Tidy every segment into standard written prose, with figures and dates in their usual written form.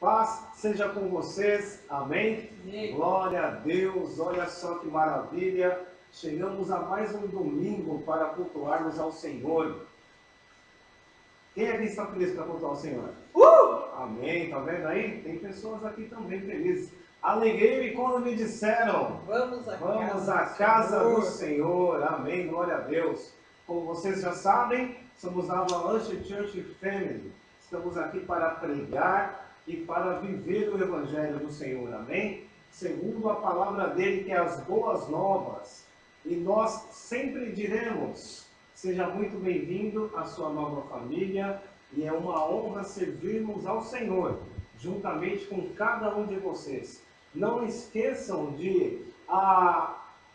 Paz seja com vocês, amém? Amém. Glória a Deus, olha só que maravilha. Chegamos a mais um domingo para cultuarmos ao Senhor. Quem aqui está feliz para cultuar ao Senhor? Amém, tá vendo aí? Tem pessoas aqui também felizes. Alegrei-me quando me disseram: Vamos à casa do Senhor. Amém, glória a Deus. Como vocês já sabem, somos a Avalanche Church Family. Estamos aqui para pregar e para viver o Evangelho do Senhor, amém? Segundo a palavra dele, que é as boas novas. E nós sempre diremos: seja muito bem-vindo à sua nova família, e é uma honra servirmos ao Senhor, juntamente com cada um de vocês. Não esqueçam de,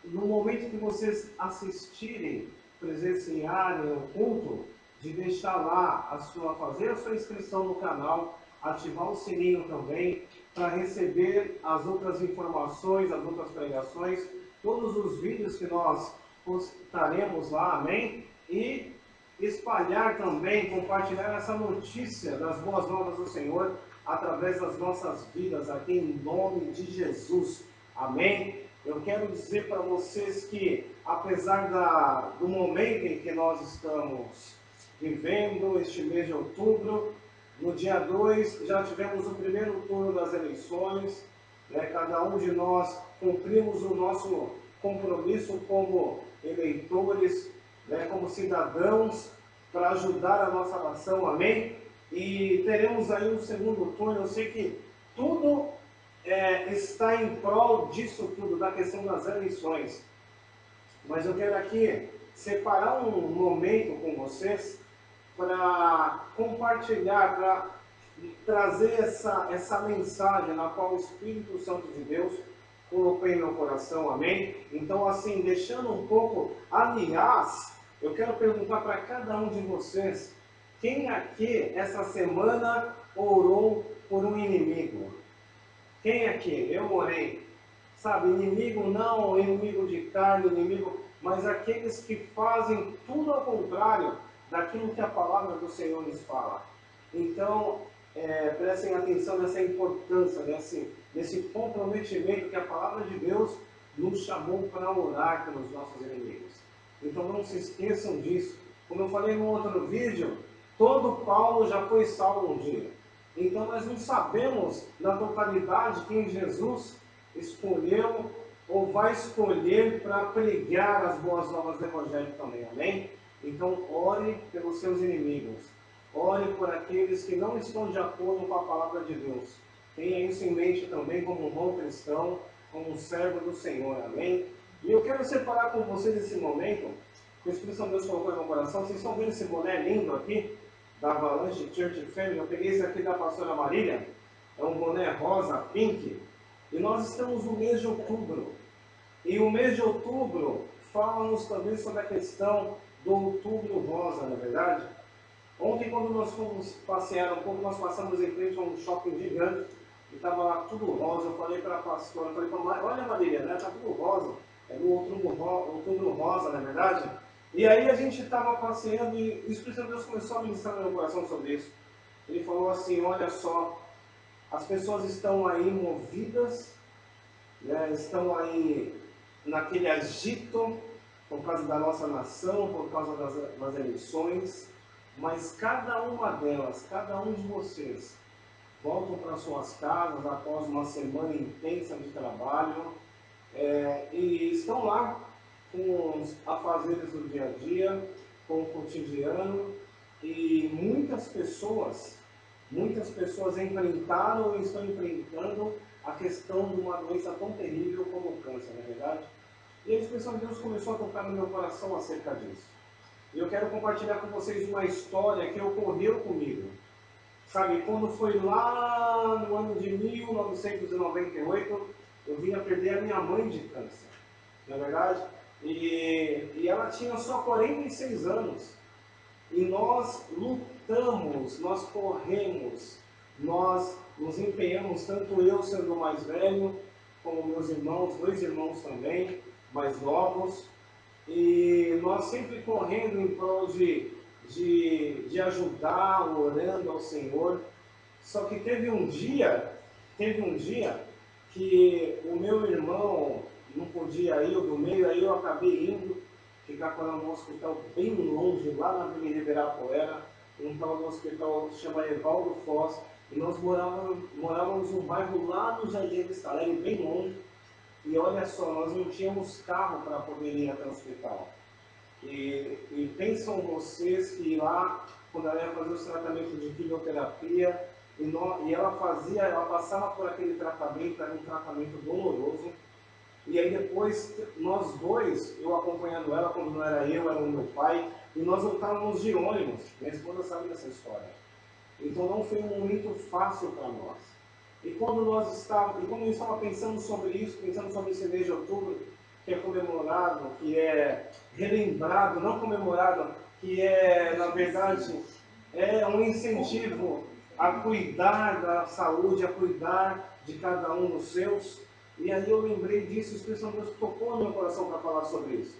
no momento que vocês assistirem, presenciarem o culto, de deixar lá fazer a sua inscrição no canal, ativar o sininho também, para receber as outras informações, as outras pregações, todos os vídeos que nós postaremos lá, amém? E espalhar também, compartilhar essa notícia das boas novas do Senhor através das nossas vidas aqui, em nome de Jesus, amém? Eu quero dizer para vocês que, apesar do momento em que nós estamos vivendo, este mês de outubro, no dia 2 já tivemos o primeiro turno das eleições, né? Cada um de nós cumprimos o nosso compromisso como eleitores, né? Como cidadãos, para ajudar a nossa nação, amém? E teremos aí um segundo turno. Eu sei que tudo está em prol disso tudo, da questão das eleições. Mas eu quero aqui separar um momento com vocês para compartilhar, para trazer essa mensagem na qual o Espírito Santo de Deus colocou em meu coração, amém? Então, assim, deixando um pouco, aliás, eu quero perguntar para cada um de vocês: quem aqui essa semana orou por um inimigo? Quem aqui? Eu orei. Sabe, inimigo não, inimigo de carne, inimigo, mas aqueles que fazem tudo ao contrário daquilo que a palavra do Senhor nos fala. Então, prestem atenção nessa importância, nesse comprometimento que a palavra de Deus nos chamou para orar pelos nossos inimigos. Então não se esqueçam disso. Como eu falei no outro vídeo, todo Paulo já foi salvo um dia. Então nós não sabemos na totalidade quem Jesus escolheu ou vai escolher para pregar as boas novas do Evangelho também, amém? Então ore pelos seus inimigos, ore por aqueles que não estão de acordo com a palavra de Deus. Tenha isso em mente também como um bom cristão, como um servo do Senhor, amém? E eu quero separar com vocês esse momento, que o Espírito Santo de Deus colocou no meu coração. Vocês estão vendo esse boné lindo aqui, da Avalanche Church Family? Eu peguei esse aqui da pastora Marília, é um boné rosa, pink, e nós estamos no mês de outubro. E o mês de outubro fala-nos também sobre a questão do outubro rosa, não é verdade? Ontem, quando nós fomos passear um pouco, nós passamos em frente a um shopping gigante e estava lá tudo rosa. Eu falei para a pastora, eu falei para a Marília: olha, Marília, né? Está tudo rosa. É o outubro rosa, não é verdade? E aí a gente estava passeando e o Espírito de Deus começou a ministrar no meu coração sobre isso. Ele falou assim: olha só, as pessoas estão aí movidas, né? Estão aí naquele agito por causa da nossa nação, por causa das eleições, mas cada uma delas, cada um de vocês, voltam para suas casas após uma semana intensa de trabalho, e estão lá com os afazeres do dia a dia, com o cotidiano, e muitas pessoas enfrentaram ou estão enfrentando a questão de uma doença tão terrível como o câncer, não é verdade? E a Espírito de Deus começou a tocar no meu coração acerca disso. E eu quero compartilhar com vocês uma história que ocorreu comigo. Sabe, quando foi lá no ano de 1998, eu vim a perder a minha mãe de câncer, não é verdade? E ela tinha só 46 anos. E nós lutamos, nós corremos, nós nos empenhamos, tanto eu sendo o mais velho, como meus irmãos, 2 irmãos também, mais novos, e nós sempre correndo em prol de ajudar, orando ao Senhor. Só que teve um dia que o meu irmão não podia ir, eu do meio, aí eu acabei indo ficar para um hospital bem longe, lá na Avenida Ibirapuera, um tal do hospital que se chama Evaldo Foz, e nós morávamos num bairro lá no Jardim Vista Alegre, bem longe, e olha só, nós não tínhamos carro para poder ir até o hospital. E pensam vocês que lá, quando ela ia fazer os tratamentos de quimioterapia, e ela passava por aquele tratamento, era um tratamento doloroso. E aí depois, nós dois, eu acompanhando ela, quando não era eu, era o meu pai, e nós voltávamos de ônibus. Minha esposa sabe dessa história. Então não foi um momento fácil para nós. E quando eu estava pensando sobre isso, pensando sobre esse mês de outubro, que é comemorado, que é relembrado, não comemorado, que é, na verdade, é um incentivo a cuidar da saúde, a cuidar de cada um dos seus. E aí eu lembrei disso, o Espírito Santo Deus tocou no meu coração para falar sobre isso.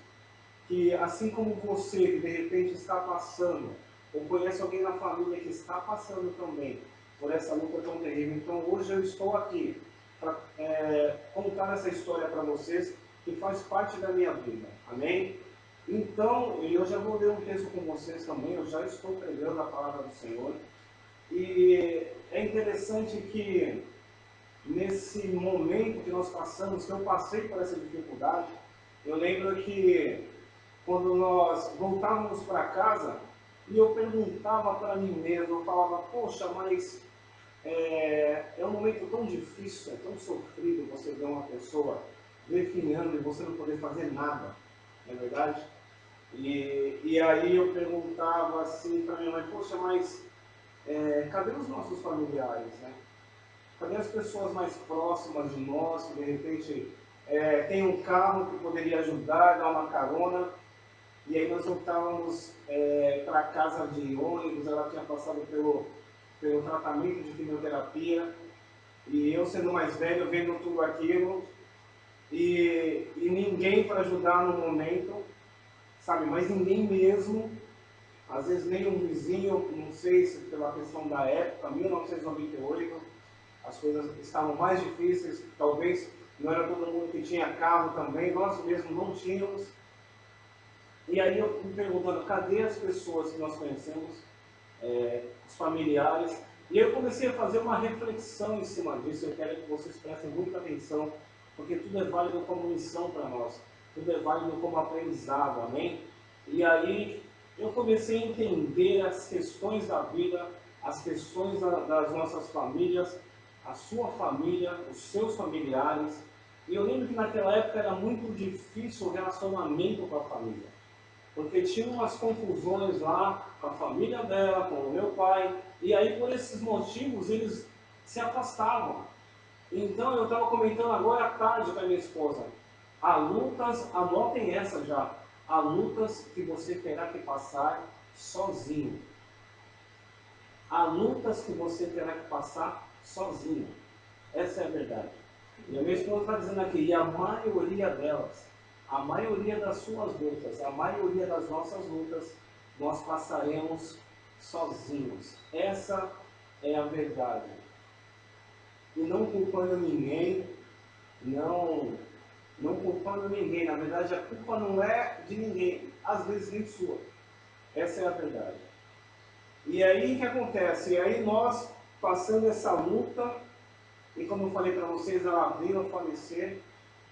Que assim como você, que de repente está passando, ou conhece alguém na família que está passando também por essa luta tão terrível, então hoje eu estou aqui para contar essa história para vocês, que faz parte da minha vida. Amém? Então, eu já vou ler um texto com vocês também, eu já estou pregando a palavra do Senhor. E é interessante que nesse momento que nós passamos, que eu passei por essa dificuldade, eu lembro que quando nós voltávamos para casa, e eu perguntava para mim mesmo, eu falava, poxa, mas é um momento tão difícil, é tão sofrido você ver uma pessoa definhando e você não poder fazer nada, não é verdade? E aí eu perguntava assim para minha mãe, poxa, mas cadê os nossos familiares, né? Cadê as pessoas mais próximas de nós, que de repente tem um carro que poderia ajudar, dar uma carona? E aí nós voltávamos para casa de ônibus, ela tinha passado pelo tratamento de quimioterapia, e eu sendo mais velho, vendo tudo aquilo, e ninguém para ajudar no momento, sabe, mas ninguém mesmo, às vezes nem um vizinho, não sei se pela questão da época, 1998, as coisas estavam mais difíceis, talvez não era todo mundo que tinha carro também, nós mesmos não tínhamos. E aí eu me perguntando, cadê as pessoas que nós conhecemos, os familiares? E eu comecei a fazer uma reflexão em cima disso, eu quero que vocês prestem muita atenção, porque tudo é válido como lição para nós, tudo é válido como aprendizado, amém? E aí eu comecei a entender as questões da vida, as questões das nossas famílias, a sua família, os seus familiares. E eu lembro que naquela época era muito difícil o relacionamento com a família, porque tinha umas confusões lá com a família dela, com o meu pai, e aí por esses motivos eles se afastavam. Então eu estava comentando agora à tarde com a minha esposa, há lutas, anotem essa já, há lutas que você terá que passar sozinho. Há lutas que você terá que passar sozinho. Essa é a verdade. E a minha esposa está dizendo aqui, e a maioria delas, a maioria das suas lutas, a maioria das nossas lutas, nós passaremos sozinhos. Essa é a verdade. E não culpando ninguém, não culpando ninguém. Na verdade, a culpa não é de ninguém, às vezes nem sua. Essa é a verdade. E aí o que acontece? E aí nós, passando essa luta, e como eu falei para vocês, ela veio a falecer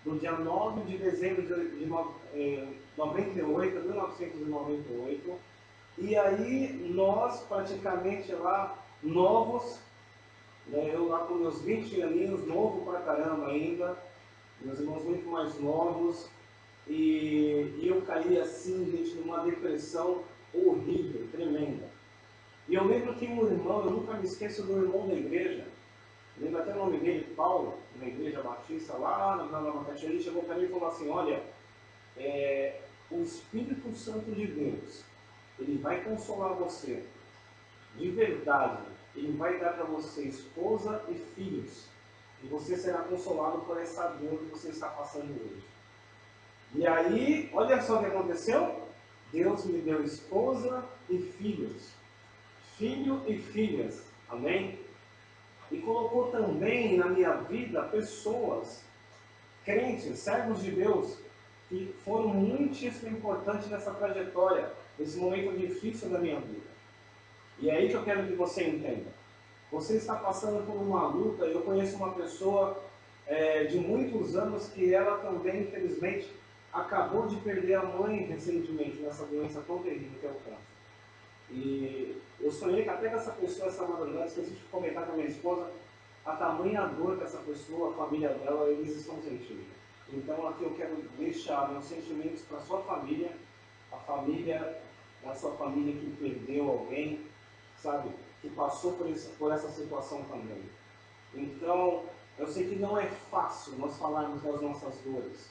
no dia 9 de dezembro de 1998, e aí nós praticamente lá, novos, né, eu lá com meus 20 aninhos, novo pra caramba ainda, meus irmãos muito mais novos, e eu caí assim, gente, numa depressão horrível, tremenda. E eu lembro que um irmão, eu nunca me esqueço do irmão da igreja, lembro até o nome dele, Paulo, na igreja batista lá na Nova Caixinha, ele chegou para mim e falou assim, olha, o Espírito Santo de Deus, ele vai consolar você, de verdade, ele vai dar para você esposa e filhos, e você será consolado por essa dor que você está passando hoje. E aí, olha só o que aconteceu, Deus me deu esposa e filhos, filho e filhas, amém? e colocou também na minha vida pessoas, crentes, servos de Deus, que foram muitíssimo importantes nessa trajetória, nesse momento difícil da minha vida. E é aí que eu quero que você entenda. Você está passando por uma luta. Eu conheço uma pessoa de muitos anos que ela também, infelizmente, acabou de perder a mãe recentemente nessa doença tão terrível que é o câncer. E eu sonhei que até essa pessoa, essa madrugada, esqueci de comentar com a minha esposa, a tamanha dor que essa pessoa, a família dela, eles estão sentindo. Então aqui eu quero deixar meus sentimentos para a sua família, a família da sua família que perdeu alguém, sabe, que passou por essa situação também. Então, eu sei que não é fácil nós falarmos das nossas dores,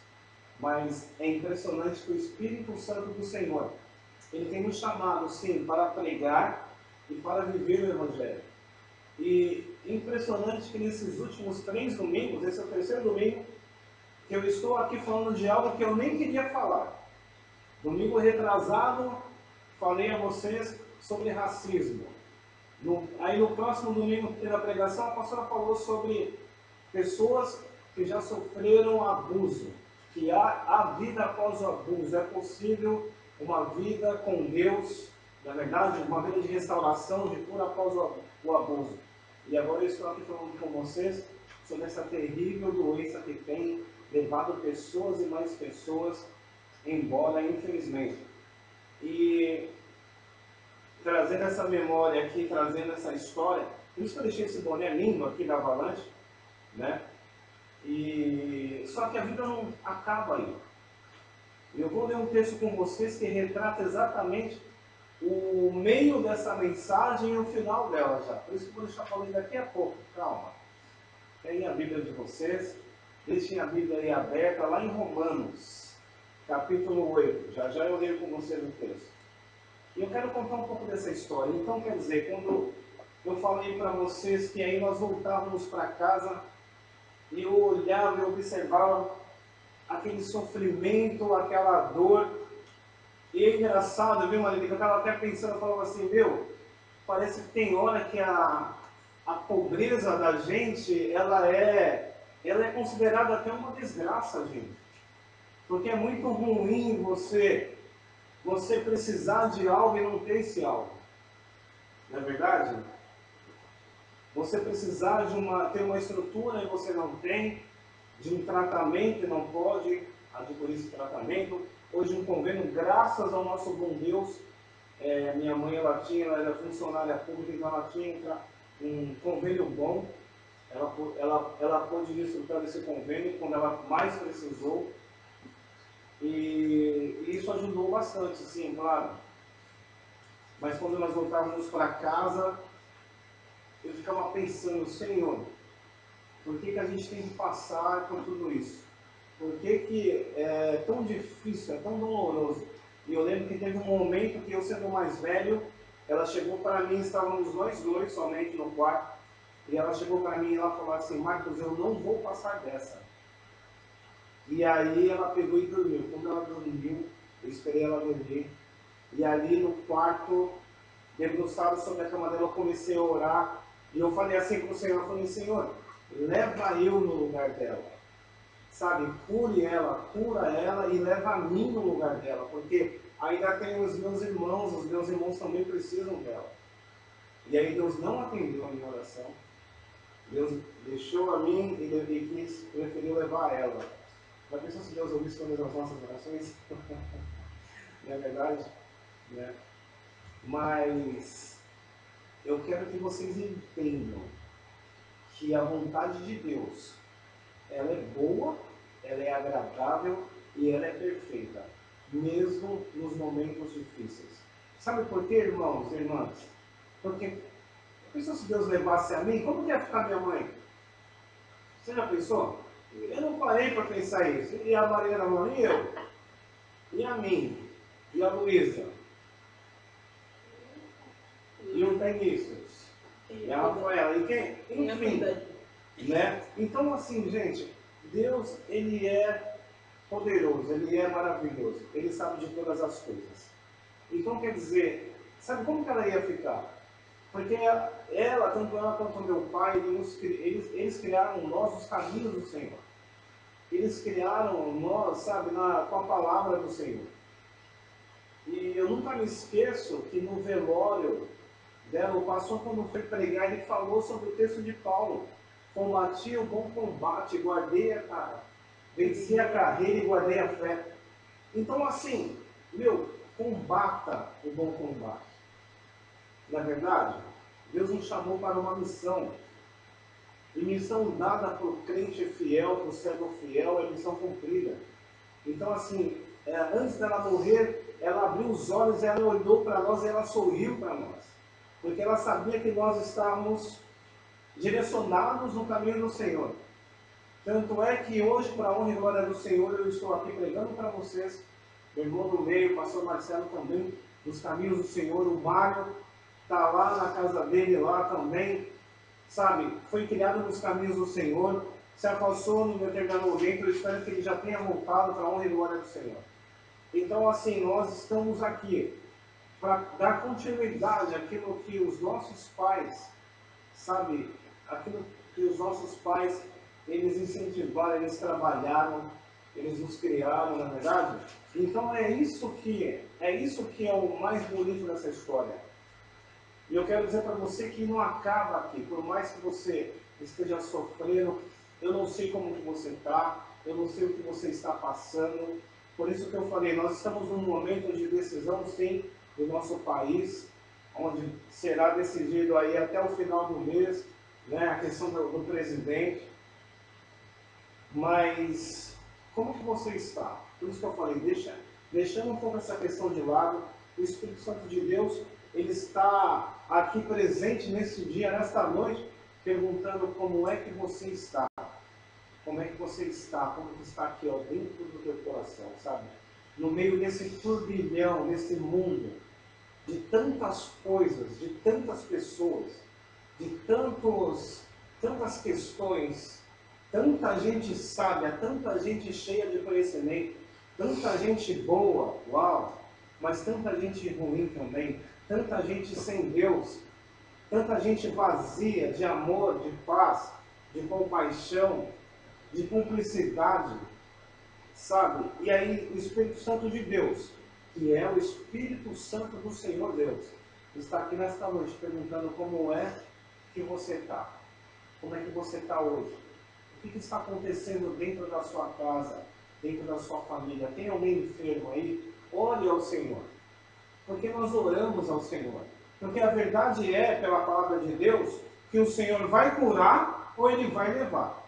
mas é impressionante que o Espírito Santo do Senhor, ele tem nos chamado, sim, para pregar e para viver o Evangelho. E impressionante que nesses últimos 3 domingos, esse é o 3º domingo, que eu estou aqui falando de algo que eu nem queria falar. Domingo retrasado, falei a vocês sobre racismo. Aí no próximo domingo da pregação, a pastora falou sobre pessoas que já sofreram abuso, que há vida após o abuso. É possível uma vida com Deus, na verdade, uma vida de restauração, de cura após o abuso. E agora eu estou aqui falando com vocês sobre essa terrível doença que tem levado pessoas e mais pessoas embora, infelizmente. E trazendo essa memória aqui, trazendo essa história, por isso que eu deixei esse boné lindo aqui da Avalanche, né? E só que a vida não acaba aí. Eu vou ler um texto com vocês que retrata exatamente o meio dessa mensagem e o final dela já. Por isso que eu vou deixar falando daqui a pouco. Calma. Tem a Bíblia de vocês. Deixem a Bíblia aí aberta lá em Romanos, capítulo 8. Já já eu leio com vocês o texto. E eu quero contar um pouco dessa história. Então, quer dizer, quando eu falei para vocês que aí nós voltávamos para casa e eu olhava e observava aquele sofrimento, aquela dor. E é engraçado, viu, Maria? Eu estava até pensando, eu falava assim, parece que tem hora que a pobreza da gente, ela é considerada até uma desgraça, gente. Porque é muito ruim você precisar de algo e não ter esse algo. Não é verdade? Você precisar ter uma estrutura e você não tem, de um tratamento e não pode adquirir esse tratamento, ou de um convênio, graças ao nosso bom Deus. Minha mãe ela era funcionária pública, então ela tinha um convênio bom. Ela pôde desfrutar desse convênio quando ela mais precisou. E isso ajudou bastante, sim, claro. Mas quando nós voltávamos para casa, eu ficava pensando, Senhor, por que a gente tem que passar por tudo isso? Por que é tão difícil, é tão doloroso? E eu lembro que teve um momento que eu, sendo mais velho, ela chegou para mim, estávamos nós dois somente no quarto, e ela chegou para mim e ela falou assim, Marcos, eu não vou passar dessa. E aí ela pegou e dormiu. Quando ela dormiu, eu esperei ela dormir. E ali no quarto, debruçado sobre a cama dela, eu comecei a orar. E eu falei assim para o Senhor, eu falei, Senhor, leva eu no lugar dela. Sabe, cura ela e leva a mim no lugar dela. Porque ainda tem os meus irmãos também precisam dela. E aí Deus não atendeu a minha oração. Deus deixou a mim e preferiu levar ela. Já pensou se Deus ouvisse todas as nossas orações? Não é verdade? Né? Mas eu quero que vocês entendam que a vontade de Deus, ela é boa, ela é agradável e ela é perfeita, mesmo nos momentos difíceis. Sabe por quê, irmãos e irmãs? Porque, pensou se Deus levasse a mim, como que ia ficar minha mãe? Você já pensou? Eu não parei para pensar isso. E a Mariana, e eu? E a mim? E a Luísa? E o Vinícius? E a Rafaela? E quem? Enfim. Né? Então, assim, gente, Deus, Ele é poderoso, Ele é maravilhoso. Ele sabe de todas as coisas. Então, quer dizer, sabe como que ela ia ficar? Porque ela, tanto ela quanto meu pai, eles criaram nós os caminhos do Senhor. Eles criaram nós, sabe, com a palavra do Senhor. E eu nunca me esqueço que no velório dela, o pastor, quando foi pregar, ele falou sobre o texto de Paulo. Combati o bom combate, venci a carreira e guardei a fé. Então, assim, combata o bom combate. Na verdade, Deus nos chamou para uma missão. E missão dada para o crente fiel, para o servo fiel, é missão cumprida. Então, assim, antes dela morrer, ela abriu os olhos, ela olhou para nós e ela sorriu para nós. Porque ela sabia que nós estávamos direcionados no caminho do Senhor. Tanto é que hoje, para a honra e glória do Senhor, eu estou aqui pregando para vocês, meu irmão do meio, o pastor Marcelo também, nos caminhos do Senhor, o Mário está lá na casa dele, lá também, sabe, foi criado nos caminhos do Senhor, se afastou no determinado momento, eu espero que ele já tenha voltado para a honra e glória do Senhor. Então, assim, nós estamos aqui para dar continuidade àquilo que os nossos pais, sabe, aquilo que os nossos pais, eles incentivaram, eles trabalharam, eles nos criaram, na verdade. Então é isso que é o mais bonito dessa história. E eu quero dizer para você que não acaba aqui, por mais que você esteja sofrendo, eu não sei como que você está, eu não sei o que você está passando. Por isso que eu falei, nós estamos num momento de decisão, sim, do nosso país, onde será decidido aí até o final do mês, né, a questão do presidente. Mas como que você está? Por isso que eu falei, deixando um pouco essa questão de lado, o Espírito Santo de Deus, ele está aqui presente nesse dia, nesta noite, perguntando como é que você está. Como é que você está? Como que está aqui, ó, dentro do teu coração, sabe? No meio desse turbilhão, nesse mundo, de tantas coisas, de tantas pessoas, de tantas questões, tanta gente sábia, tanta gente cheia de conhecimento, tanta gente boa, uau, mas tanta gente ruim também, tanta gente sem Deus, tanta gente vazia de amor, de paz, de compaixão, de cumplicidade, sabe? E aí o Espírito Santo de Deus, que é o Espírito Santo do Senhor Deus, está aqui nesta noite perguntando como é que você está. Como é que você está hoje? O que está acontecendo dentro da sua casa, dentro da sua família? Tem alguém enfermo aí? Ore ao Senhor. Porque nós oramos ao Senhor. Porque a verdade é, pela palavra de Deus, que o Senhor vai curar ou Ele vai levar.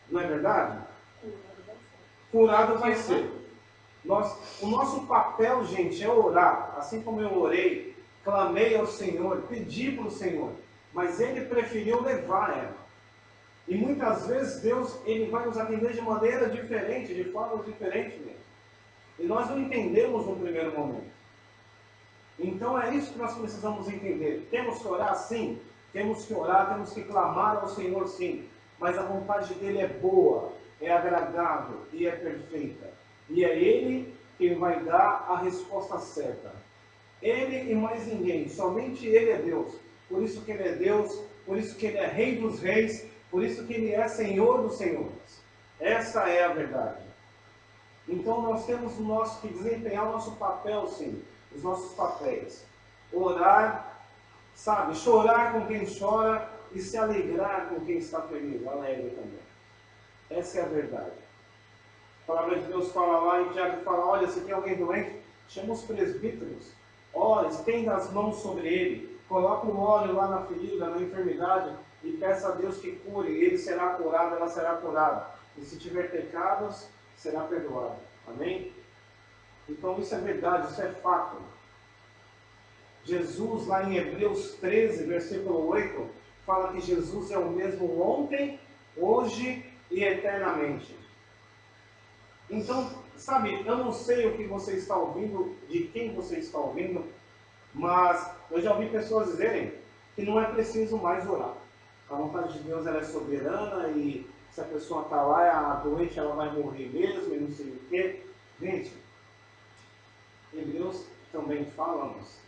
Não é verdade? Curado vai ser. O nosso papel, gente, é orar. Assim como eu orei, clamei ao Senhor, pedi para o Senhor. Mas Ele preferiu levar ela. E muitas vezes Deus, Ele vai nos atender de maneira diferente, de forma diferente mesmo. E nós não entendemos no primeiro momento. Então é isso que nós precisamos entender. Temos que orar sim, temos que orar, temos que clamar ao Senhor sim. Mas a vontade dEle é boa, é agradável e é perfeita. E é Ele quem vai dar a resposta certa. Ele e mais ninguém, somente Ele é Deus. Por isso que Ele é Deus, por isso que Ele é Rei dos Reis, por isso que Ele é Senhor dos Senhores. Essa é a verdade. Então nós temos que desempenhar o nosso papel, sim, os nossos papéis. Orar, sabe, chorar com quem chora e se alegrar com quem está feliz, alegre também. Essa é a verdade. A palavra de Deus fala lá em Tiago, fala, olha, se tem alguém doente, chama os presbíteros, ora, estenda as mãos sobre ele, coloca o óleo lá na ferida, na enfermidade, e peça a Deus que cure, ele será curado, ela será curada. E se tiver pecados, será perdoado. Amém? Então isso é verdade, isso é fato. Jesus, lá em Hebreus 13, versículo 8, fala que Jesus é o mesmo ontem, hoje e eternamente. Então, sabe, eu não sei o que você está ouvindo, de quem você está ouvindo, mas eu já ouvi pessoas dizerem que não é preciso mais orar. A vontade de Deus, ela é soberana e se a pessoa está lá, a doente, ela vai morrer mesmo e não sei o quê. Gente, Hebreus também fala-nos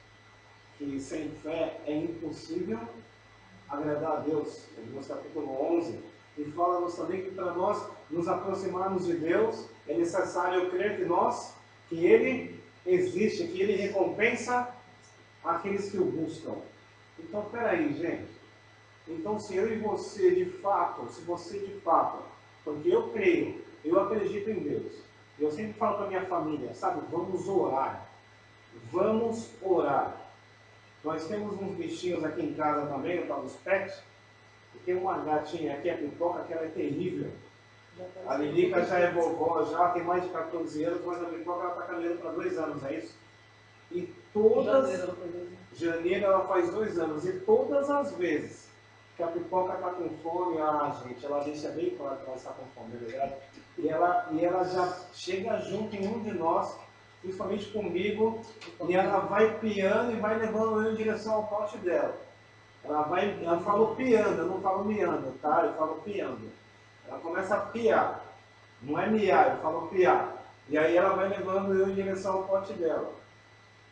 que sem fé é impossível agradar a Deus. Hebreus capítulo 11. E fala-nos também que para nós nos aproximarmos de Deus é necessário crer que Ele existe, que Ele recompensa aqueles que o buscam. Então, peraí, gente. Então, se eu e você de fato, se você de fato, porque eu creio, eu acredito em Deus, eu sempre falo para minha família, sabe, vamos orar. Vamos orar. Nós temos uns bichinhos aqui em casa também, o tal dos pets. E tem uma gatinha aqui, a Pipoca, que ela é terrível. A Lilica já é vovó, já tem mais de 14 anos, mas a Pipoca ela está caminhando para 2 anos, é isso? E todas... Janeiro ela faz 2 anos. E todas as vezes que a Pipoca está com fome, gente, ela deixa bem claro que ela está com fome, é verdade? E ela já chega junto em um de nós, principalmente comigo, e ela vai piando e vai levando eu em direção ao pote dela. Ela fala piando, eu não falo miando, tá? Eu falo piando. Ela começa a piar. Não é miar, eu falo piar. E aí ela vai levando eu em direção ao pote dela.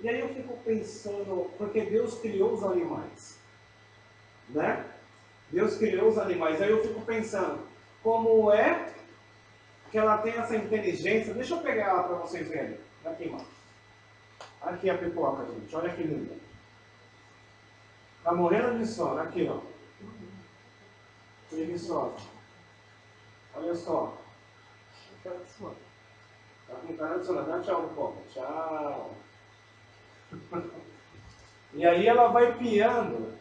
E aí eu fico pensando, porque Deus criou os animais, né? Deus criou os animais. Aí eu fico pensando, como é que ela tem essa inteligência? Deixa eu pegar ela para vocês verem. Aqui, mano. Aqui a Pipoca, gente. Olha que linda. Tá morrendo de sono. Aqui, ó. Preguiçosa. Olha só. Tá com cara de sono. Dá tchau, Pipoca. Tchau. E aí ela vai piando.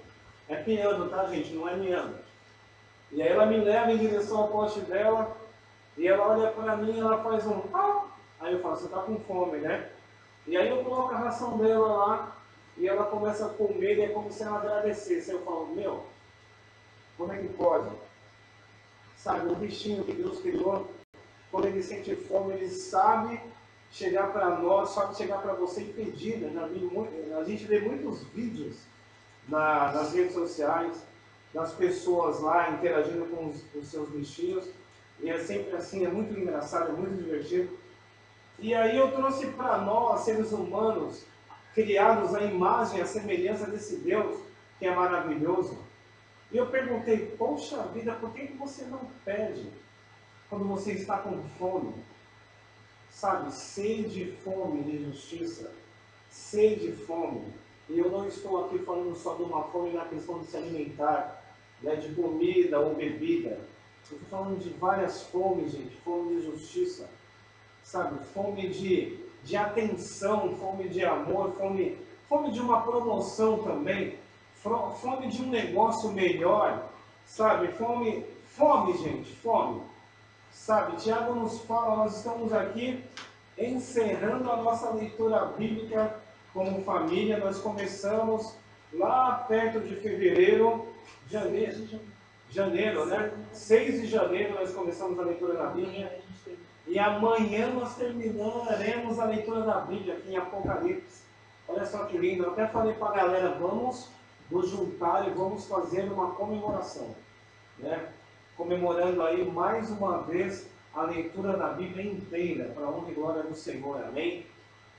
É piando, tá, gente? Não é miando. E aí ela me leva em direção ao poste dela. E ela olha pra mim e ela faz um... Aí eu falo, você tá com fome, né? E aí eu coloco a ração dela lá. E ela começa a comer e é como se ela agradecesse. Aí eu falo, meu, como é que pode? Sabe, o bichinho que Deus criou, quando ele sente fome, ele sabe chegar para nós, sabe chegar para você e pedir. Né? A gente vê muitos vídeos nas redes sociais, das pessoas lá interagindo com os seus bichinhos. E é sempre assim, é muito engraçado, é muito divertido. E aí eu trouxe para nós, seres humanos, criados à imagem e à semelhança desse Deus, que é maravilhoso. E eu perguntei, poxa vida, por que você não pede quando você está com fome? Sabe, sede e fome de justiça, sede e fome. E eu não estou aqui falando só de uma fome na questão de se alimentar, né, de comida ou bebida. Eu estou falando de várias fomes, gente, fome de justiça, sabe, fome de atenção, fome de amor, fome de uma promoção também, fome de um negócio melhor, sabe, fome, gente, fome. Sabe, Tiago nos fala, nós estamos aqui encerrando a nossa leitura bíblica como família. Nós começamos lá perto de fevereiro, janeiro, né? 6 de janeiro nós começamos a leitura da Bíblia. E amanhã nós terminaremos a leitura da Bíblia aqui em Apocalipse. Olha só que lindo. Eu até falei para a galera, vamos nos juntar e vamos fazer uma comemoração, né? Comemorando aí mais uma vez a leitura da Bíblia inteira, para a honra e glória do Senhor, amém?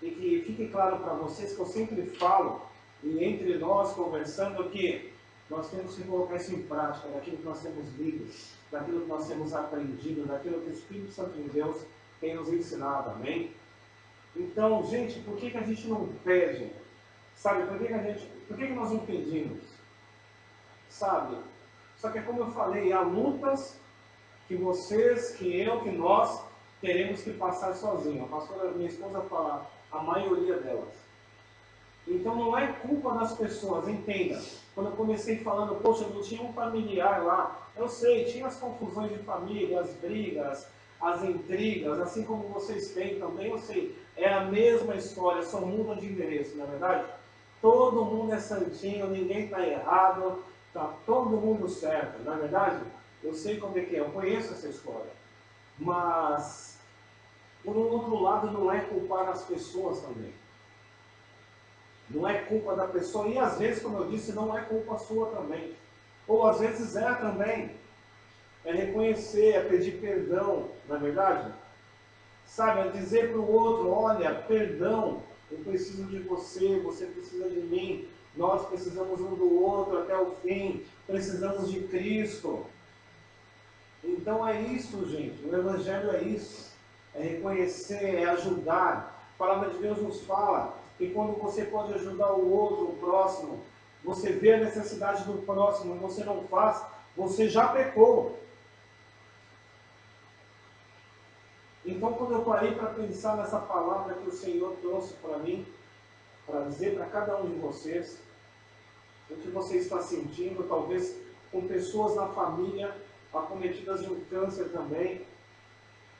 E que fique claro para vocês que eu sempre falo, e entre nós conversando, que nós temos que colocar isso em prática, daquilo que nós temos lido, daquilo que nós temos aprendido, daquilo que o Espírito Santo de Deus tem nos ensinado, amém? Então, gente, por que a gente não pede? Sabe, por que nós não pedimos? Sabe? Só que, como eu falei, há lutas que vocês, que eu, que nós teremos que passar sozinhos. A pastora, minha esposa, fala, a maioria delas. Então não é culpa das pessoas, entenda. Quando eu comecei falando, poxa, eu não tinha um familiar lá. Eu sei, tinha as confusões de família, as brigas, as intrigas, assim como vocês têm também, eu sei. É a mesma história, só muda de endereço, não é verdade? Todo mundo é santinho, ninguém está errado. Está todo mundo certo, não é verdade? Eu sei como é que é, eu conheço essa história. Mas, por um outro lado, não é culpar as pessoas também. Não é culpa da pessoa, e às vezes, como eu disse, não é culpa sua também. Ou às vezes é também. É reconhecer, é pedir perdão, não é verdade? Sabe, é dizer para o outro, olha, perdão, eu preciso de você, você precisa de mim. Nós precisamos um do outro até o fim. Precisamos de Cristo. Então é isso, gente. O Evangelho é isso. É reconhecer, é ajudar. A palavra de Deus nos fala que quando você pode ajudar o outro, o próximo, você vê a necessidade do próximo e você não faz, você já pecou. Então, quando eu parei para pensar nessa palavra que o Senhor trouxe para mim, para dizer para cada um de vocês, o que você está sentindo, talvez com pessoas na família acometidas de um câncer também,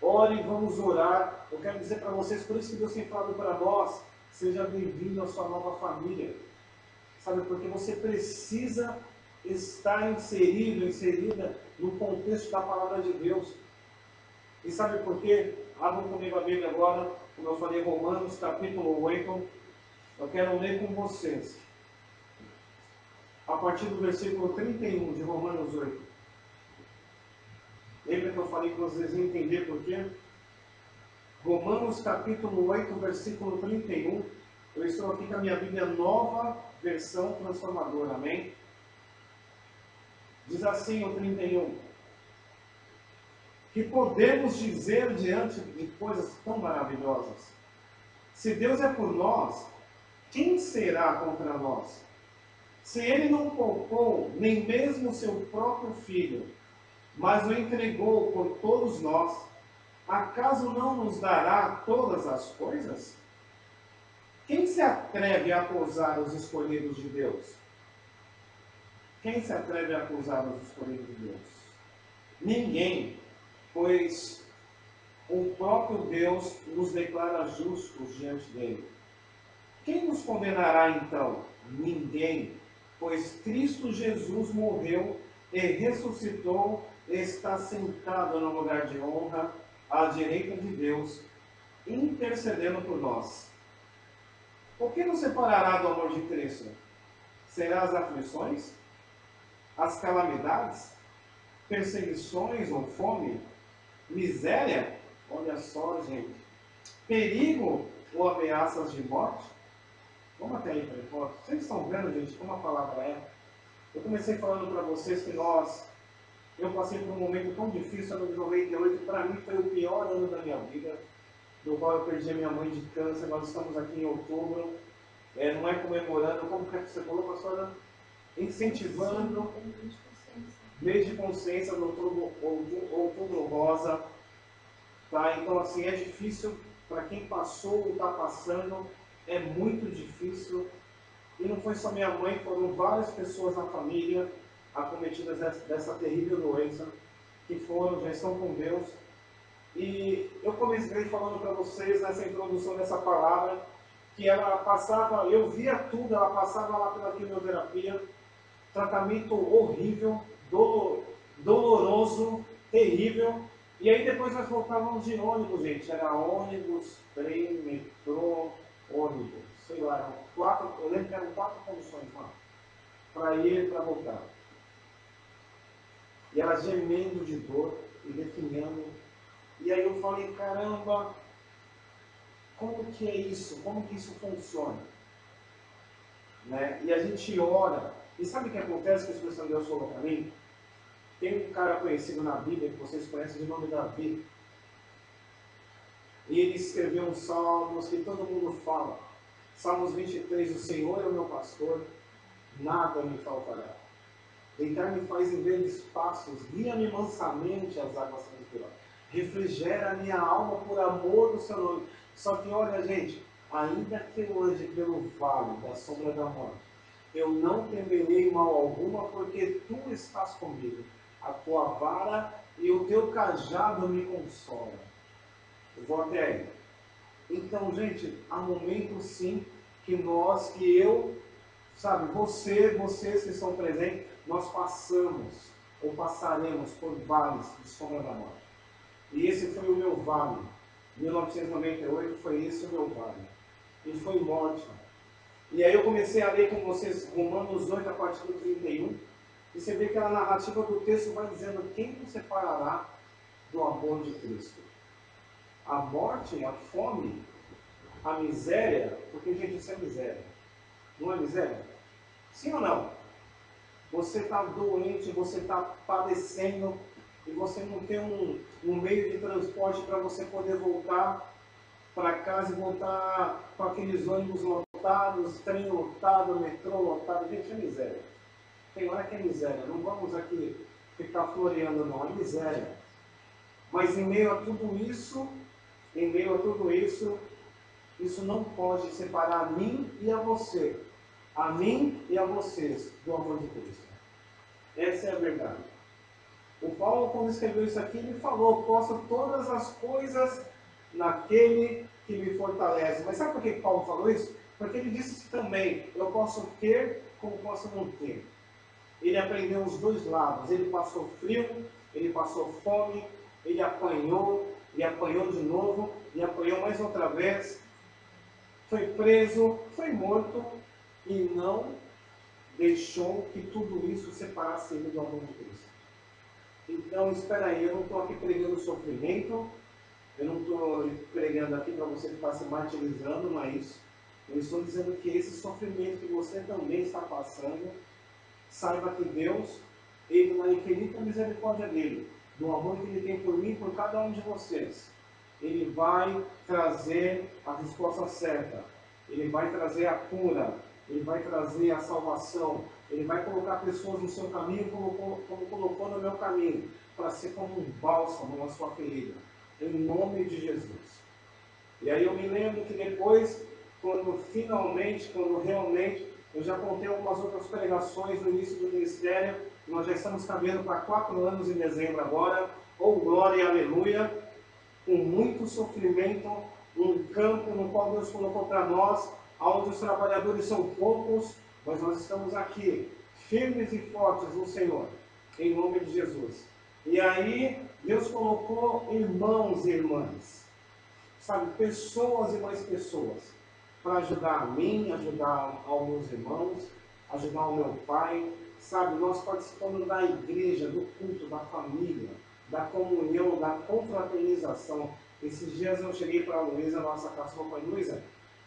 ore, vamos orar. Eu quero dizer para vocês, por isso que Deus tem falado para nós, seja bem-vindo à sua nova família. Sabe, porque você precisa estar inserido, inserida no contexto da palavra de Deus. E sabe por quê? Abram comigo a Bíblia agora, como eu falei, Romanos capítulo 8. Eu quero ler com vocês. A partir do versículo 31 de Romanos 8. Lembra que eu falei que vocês iam entender por quê? Romanos capítulo 8, versículo 31. Eu estou aqui com a minha Bíblia nova, versão transformadora. Amém? Diz assim o 31. Que podemos dizer diante de coisas tão maravilhosas? Se Deus é por nós, quem será contra nós? Se Ele não poupou nem mesmo seu próprio Filho, mas o entregou por todos nós, acaso não nos dará todas as coisas? Quem se atreve a acusar os escolhidos de Deus? Quem se atreve a acusar os escolhidos de Deus? Ninguém. Pois o próprio Deus nos declara justos diante dele. Quem nos condenará então? Ninguém, pois Cristo Jesus morreu e ressuscitou e está sentado no lugar de honra à direita de Deus, intercedendo por nós. O que nos separará do amor de Cristo? Será as aflições? As calamidades? Perseguições ou fome? Miséria? Olha só, gente. Perigo ou ameaças de morte? Vamos até aí para fora. Vocês estão vendo, gente, como a palavra é? Eu comecei falando para vocês que eu passei por um momento tão difícil no ano de 98, para mim foi o pior ano da minha vida, no qual eu perdi a minha mãe de câncer. Nós estamos aqui em outubro, não é comemorando, como que você falou, pastora? Incentivando. Mês de consciência do outubro rosa, tá? Então assim, é difícil para quem passou ou está passando, é muito difícil. E não foi só minha mãe, foram várias pessoas na família acometidas dessa terrível doença, que já estão com Deus. E eu comecei falando para vocês nessa introdução dessa palavra, que ela passava, eu via tudo, ela passava lá pela quimioterapia, tratamento horrível, doloroso, terrível. E aí depois nós voltávamos de ônibus, gente. Era ônibus, trem, metrô, ônibus. Sei lá, eu lembro que eram 4 condições lá. Para ir e para voltar. E ela gemendo de dor e definhando. E aí eu falei, caramba, como que é isso? Como que isso funciona? Né? E a gente ora. E sabe o que acontece que o Espírito Santo Deus falou para mim? Tem um cara conhecido na Bíblia, que vocês conhecem de nome Davi. E ele escreveu uns salmos que todo mundo fala. Salmos 23, o Senhor é o meu pastor, nada me faltará. Deitar-me faz em verdes pastos, guia-me mansamente às águas tranquilas. Refrigera a minha alma por amor do seu nome. Só que olha, gente, ainda que eu ande pelo vale da sombra da morte, eu não temerei mal alguma, porque tu estás comigo. A tua vara e o teu cajado me consolam. Eu vou até aí. Então, gente, há momentos sim que eu, sabe, vocês que estão presentes, nós passamos ou passaremos por vales de sombra da morte. E esse foi o meu vale. 1998 foi esse o meu vale. E foi morte. E aí eu comecei a ler com vocês Romanos 8, a partir do 31. E você vê que a narrativa do texto vai dizendo quem nos separará do amor de Cristo. A morte, a fome, a miséria, porque, gente, isso é miséria. Não é miséria? Sim ou não? Você está doente, você está padecendo e você não tem um meio de transporte para você poder voltar para casa e voltar com aqueles ônibus lotados, trem lotado, metrô lotado. Gente, é miséria. Tem hora que é miséria. Não vamos aqui ficar floreando, não. É miséria. Mas em meio a tudo isso, isso não pode separar a mim e a você. A mim e a vocês do amor de Cristo. Essa é a verdade. O Paulo, quando escreveu isso aqui, ele falou: posso todas as coisas naquele que me fortalece. Mas sabe por que Paulo falou isso? Porque ele disse também: eu posso ter como posso não ter. Ele aprendeu os dois lados. Ele passou frio, ele passou fome, ele apanhou de novo, e apanhou mais outra vez. Foi preso, foi morto e não deixou que tudo isso separasse ele do amor de Cristo. Então, espera aí, eu não estou aqui pregando sofrimento, eu não estou pregando aqui para você ficar se martirizando, não é isso. Eu estou dizendo que esse sofrimento que você também está passando, saiba que Deus, Ele, na infinita misericórdia dEle, do amor que Ele tem por mim e por cada um de vocês, Ele vai trazer a resposta certa, Ele vai trazer a cura, Ele vai trazer a salvação, Ele vai colocar pessoas no seu caminho como colocou no meu caminho, para ser como um bálsamo na sua ferida, em nome de Jesus. E aí eu me lembro que depois, quando realmente, eu já contei algumas outras pregações no início do ministério, nós já estamos caminhando para 4 anos em dezembro agora, ou glória e aleluia, com muito sofrimento, um campo no qual Deus colocou para nós, onde os trabalhadores são poucos, mas nós estamos aqui, firmes e fortes no Senhor, em nome de Jesus. E aí, Deus colocou irmãos e irmãs, sabe, pessoas e mais pessoas, para ajudar a mim, ajudar aos meus irmãos, ajudar o meu pai, sabe, nós participamos da igreja, do culto, da família, da comunhão, da confraternização. Esses dias eu cheguei para a Luísa, nossa caçula, falei: Luísa,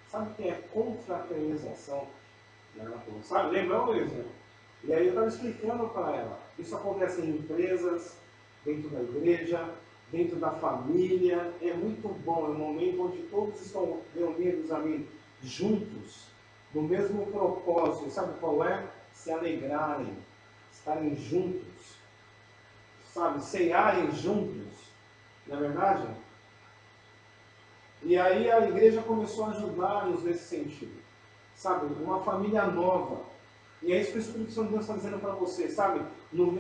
sabe o que é confraternização? Ela falou: sabe, lembra, Luísa? E aí eu estava explicando para ela. Isso acontece em empresas, dentro da igreja, dentro da família. É muito bom, é um momento onde todos estão reunidos ali, juntos, no mesmo propósito. Sabe qual é? Se alegrarem, estarem juntos, sabe, cearem juntos, não é verdade? E aí a igreja começou a ajudar-nos nesse sentido, sabe, uma família nova. E é isso que o Espírito Santo de Deus está dizendo para você, sabe, em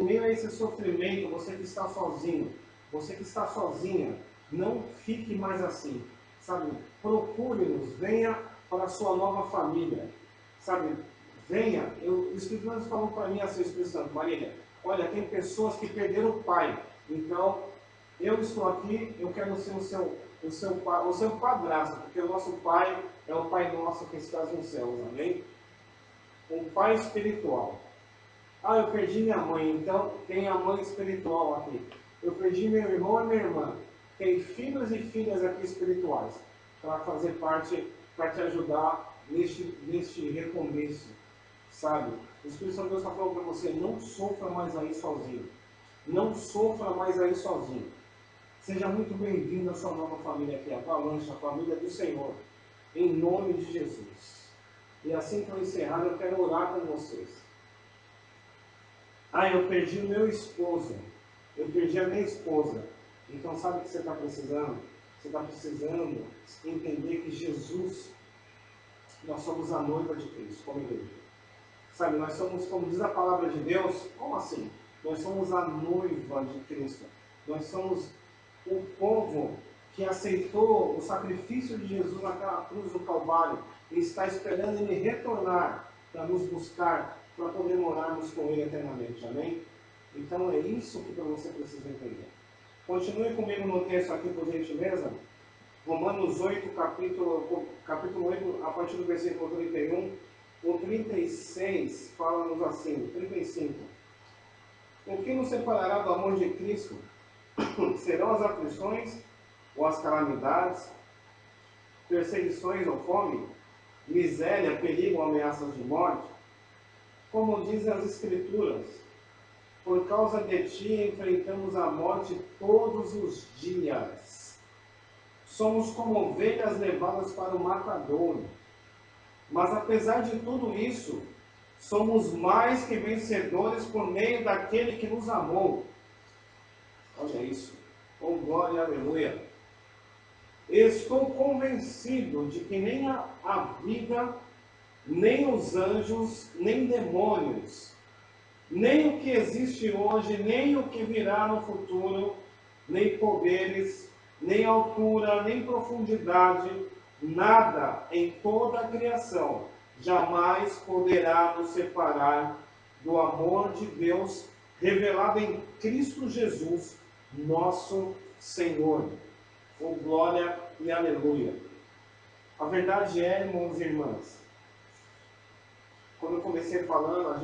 meio a esse sofrimento, você que está sozinho, você que está sozinha, não fique mais assim, sabe, procure-nos, venha para a sua nova família, sabe, venha. O Espírito Santo falou para mim assim: Espírito Santo, Marília, olha, tem pessoas que perderam o pai, então eu estou aqui, eu quero ser o seu padrasto, porque o nosso pai é o Pai Nosso que está nos céus, amém? Um pai espiritual. Ah, eu perdi minha mãe, então tem a mãe espiritual aqui. Eu perdi meu irmão e minha irmã. Tem filhos e filhas aqui espirituais, para fazer parte, para te ajudar neste recomeço, sabe? O Espírito Santo de Deus está falando para você: não sofra mais aí sozinho. Não sofra mais aí sozinho. Seja muito bem-vindo à sua nova família aqui, a Avalanche, a família do Senhor, em nome de Jesus. E assim que eu encerrar, eu quero orar com vocês. Ah, eu perdi o meu esposo, eu perdi a minha esposa. Então sabe o que você está precisando? Você está precisando entender que Jesus, nós somos a noiva de Cristo, como igreja. Sabe, nós somos, como diz a palavra de Deus, como assim? Nós somos a noiva de Cristo. Nós somos o povo que aceitou o sacrifício de Jesus naquela cruz do Calvário e está esperando Ele retornar para nos buscar, para poder morarmos com Ele eternamente. Amém? Então é isso que você precisa entender. Continue comigo no texto aqui, por gentileza. Romanos 8, capítulo 8, a partir do versículo 31. O 36 fala-nos assim, 35. O que nos separará do amor de Cristo? Serão as aflições, ou as calamidades, perseguições ou fome, miséria, perigo ou ameaças de morte? Como dizem as Escrituras, por causa de ti enfrentamos a morte todos os dias. Somos como ovelhas levadas para o matadouro. Mas apesar de tudo isso, somos mais que vencedores por meio daquele que nos amou. Olha isso. Oh, glória, aleluia. Estou convencido de que nem a vida, nem os anjos, nem demônios, nem o que existe hoje, nem o que virá no futuro, nem poderes, nem altura, nem profundidade, nada em toda a criação jamais poderá nos separar do amor de Deus revelado em Cristo Jesus, nosso Senhor. Oh, glória e aleluia. A verdade é, irmãos e irmãs, quando eu comecei falando,